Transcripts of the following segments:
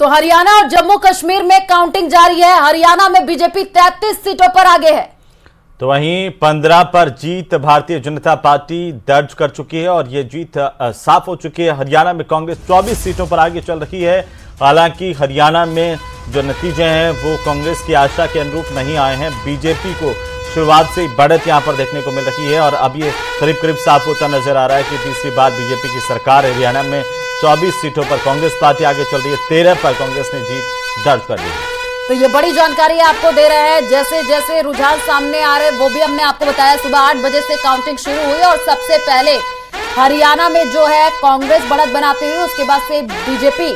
तो हरियाणा और जम्मू कश्मीर में काउंटिंग जारी है। हरियाणा में बीजेपी 33 सीटों पर आगे है, तो वहीं 15 पर जीत भारतीय जनता पार्टी दर्ज कर चुकी है और ये जीत साफ हो चुकी है। हरियाणा में कांग्रेस 24 सीटों पर आगे चल रही है। हालांकि हरियाणा में जो नतीजे हैं वो कांग्रेस की आशा के अनुरूप नहीं आए हैं। बीजेपी को शुरुआत से ही बढ़त यहां पर देखने को मिल रही है और अब ये करीब करीब साफ होता नजर आ रहा है कि तीसरी बार बीजेपी की सरकार हरियाणा में 24 सीटों पर कांग्रेस पार्टी आगे चल रही है। 13 पर कांग्रेस ने जीत दर्ज कर ली है। तो ये बड़ी जानकारी आपको दे रहे हैं। जैसे जैसे रुझान सामने आ रहे वो भी हमने आपको बताया। सुबह 8 बजे से काउंटिंग शुरू हुई और सबसे पहले हरियाणा में जो है कांग्रेस बढ़त बनाती हुई, उसके बाद से बीजेपी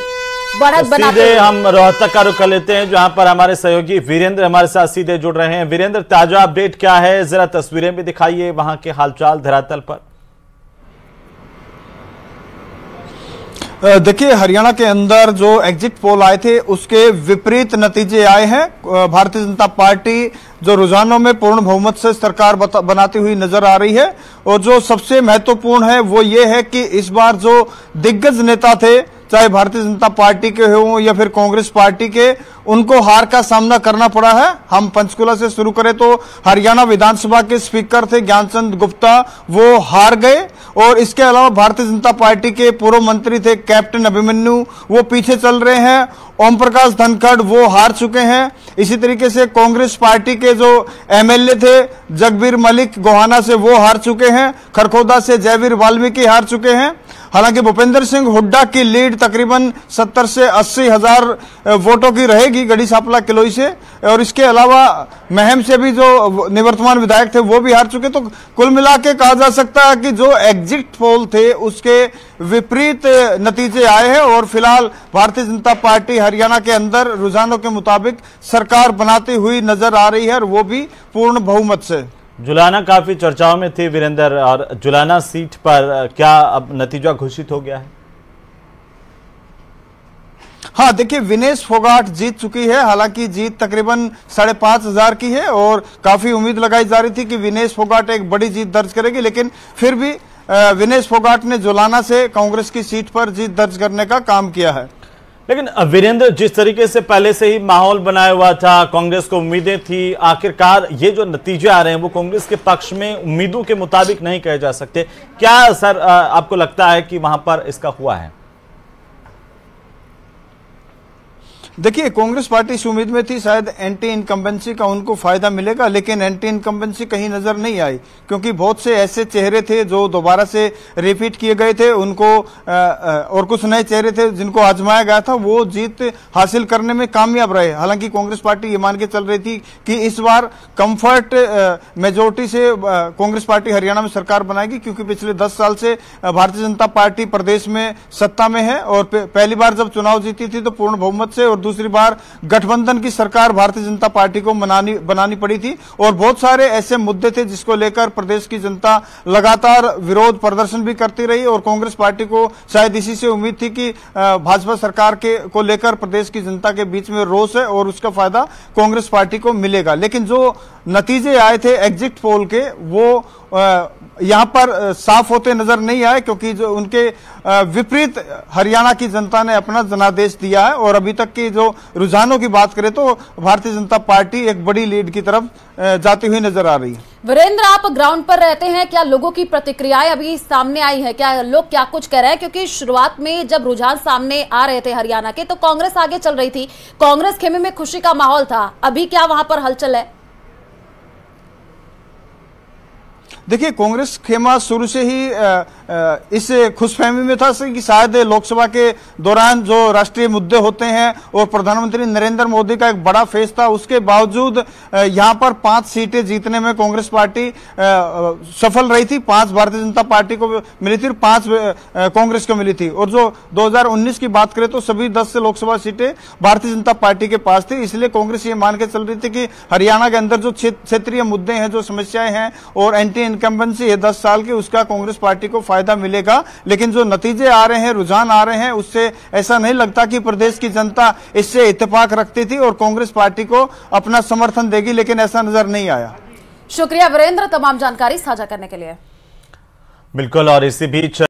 बढ़त बनाते हुए। हम रोहतक का रुख कर लेते हैं जहां पर हमारे सहयोगी वीरेंद्र हमारे साथ सीधे जुड़ रहे हैं। वीरेंद्र, ताजा अपडेट क्या है, जरा तस्वीरें भी दिखाइए वहां के हालचाल धरातल पर। देखिए, हरियाणा के अंदर जो एग्जिट पोल आए थे उसके विपरीत नतीजे आए हैं। भारतीय जनता पार्टी जो रुझानों में पूर्ण बहुमत से सरकार बनाती हुई नजर आ रही है और जो सबसे महत्वपूर्ण है वो ये है कि इस बार जो दिग्गज नेता थे, चाहे भारतीय जनता पार्टी के हों या फिर कांग्रेस पार्टी के, उनको हार का सामना करना पड़ा है। हम पंचकुला से शुरू करें तो हरियाणा विधानसभा के स्पीकर थे ज्ञानचंद गुप्ता, वो हार गए और इसके अलावा भारतीय जनता पार्टी के पूर्व मंत्री थे कैप्टन अभिमन्यु, वो पीछे चल रहे हैं। ओम प्रकाश धनखड़ वो हार चुके हैं। इसी तरीके से कांग्रेस पार्टी के जो एमएलए थे जगबीर मलिक गोहाना से वो हार चुके हैं। खरखोदा से जयवीर वाल्मीकि हार चुके हैं। हालांकि भूपेंद्र सिंह हुड्डा की लीड तकरीबन 70 से 80 हजार वोटों की रहेगी गढ़ी सांपला किलोई से, और इसके अलावा महम से भी जो निवर्तमान विधायक थे वो भी हार चुके। तो कुल मिला के कहा जा सकता है कि जो एग्जिट पोल थे उसके विपरीत नतीजे आए हैं और फिलहाल भारतीय जनता पार्टी हरियाणा के अंदर रुझानों के मुताबिक सरकार बनाती हुई नजर आ रही है और वो भी पूर्ण बहुमत से। जुलाना काफी चर्चाओं में थी वीरेंद्र, और जुलाना सीट पर क्या अब नतीजा घोषित हो गया है? हाँ, देखिए, विनेश फोगाट जीत चुकी है। हालांकि जीत तकरीबन 5,500 की है और काफी उम्मीद लगाई जा रही थी कि विनेश फोगाट एक बड़ी जीत दर्ज करेगी, लेकिन फिर भी विनेश फोगाट ने जुलाना से कांग्रेस की सीट पर जीत दर्ज करने का काम किया है। लेकिन वीरेंद्र, जिस तरीके से पहले से ही माहौल बनाया हुआ था, कांग्रेस को उम्मीदें थी, आखिरकार ये जो नतीजे आ रहे हैं वो कांग्रेस के पक्ष में उम्मीदों के मुताबिक नहीं कहे जा सकते। क्या सर आपको लगता है कि वहां पर इसका हुआ है? देखिए, कांग्रेस पार्टी इस उम्मीद में थी शायद एंटी इनकम्बेंसी का उनको फायदा मिलेगा, लेकिन एंटी इनकम्बेंसी कहीं नजर नहीं आई क्योंकि बहुत से ऐसे चेहरे थे जो दोबारा से रिपीट किए गए थे उनको, और कुछ नए चेहरे थे जिनको आजमाया गया था, वो जीत हासिल करने में कामयाब रहे। हालांकि कांग्रेस पार्टी ये मान के चल रही थी कि इस बार कंफर्ट मेजोरिटी से कांग्रेस पार्टी हरियाणा में सरकार बनाएगी, क्योंकि पिछले 10 साल से भारतीय जनता पार्टी प्रदेश में सत्ता में है और पहली बार जब चुनाव जीती थी तो पूर्ण बहुमत से, और दूसरी बार गठबंधन की सरकार भारतीय जनता पार्टी को बनानी पड़ी थी। और बहुत सारे ऐसे मुद्दे थे जिसको लेकर प्रदेश की जनता लगातार विरोध प्रदर्शन भी करती रही और कांग्रेस पार्टी को शायद इसी से उम्मीद थी कि भाजपा सरकार को लेकर प्रदेश की जनता के बीच में रोष है और उसका फायदा कांग्रेस पार्टी को मिलेगा। लेकिन जो नतीजे आए थे एग्जिट पोल के वो यहां पर साफ होते नजर नहीं आए, क्योंकि जो उनके विपरीत हरियाणा की जनता ने अपना जनादेश दिया है। और अभी तक की जो रुझानों की बात करें तो भारतीय जनता पार्टी एक बड़ी लीड की तरफ जाती हुई नजर आ रही है। वीरेंद्र, आप ग्राउंड पर रहते हैं, क्या लोगों की प्रतिक्रियाएं अभी सामने आई है? क्या लोग क्या कुछ कह रहे हैं? क्योंकि शुरुआत में जब रुझान सामने आ रहे थे हरियाणा के तो कांग्रेस आगे चल रही थी, कांग्रेस खेमे में खुशी का माहौल था, अभी क्या वहां पर हलचल है? देखिए, कांग्रेस खेमा शुरू से ही इस खुशफहमी में था कि शायद लोकसभा के दौरान जो राष्ट्रीय मुद्दे होते हैं और प्रधानमंत्री नरेंद्र मोदी का एक बड़ा फेस था, उसके बावजूद यहां पर 5 सीटें जीतने में कांग्रेस पार्टी सफल रही थी। 5 भारतीय जनता पार्टी को मिली थी और 5 कांग्रेस को मिली थी। और जो 2019 की बात करें तो सभी 10 लोकसभा सीटें भारतीय जनता पार्टी के पास थी। इसलिए कांग्रेस ये मान के चल रही थी कि हरियाणा के अंदर जो क्षेत्रीय मुद्दे हैं, जो समस्याएं हैं और एंटी इनकम्बेंसी है 10 साल की, उसका कांग्रेस पार्टी को फायदा मिलेगा। लेकिन जो नतीजे आ रहे हैं, रुझान आ रहे हैं, उससे ऐसा नहीं लगता कि प्रदेश की जनता इससे इत्तेफाक रखती थी और कांग्रेस पार्टी को अपना समर्थन देगी, लेकिन ऐसा नजर नहीं आया। शुक्रिया वीरेंद्र तमाम जानकारी साझा करने के लिए। बिल्कुल, और इसी बीच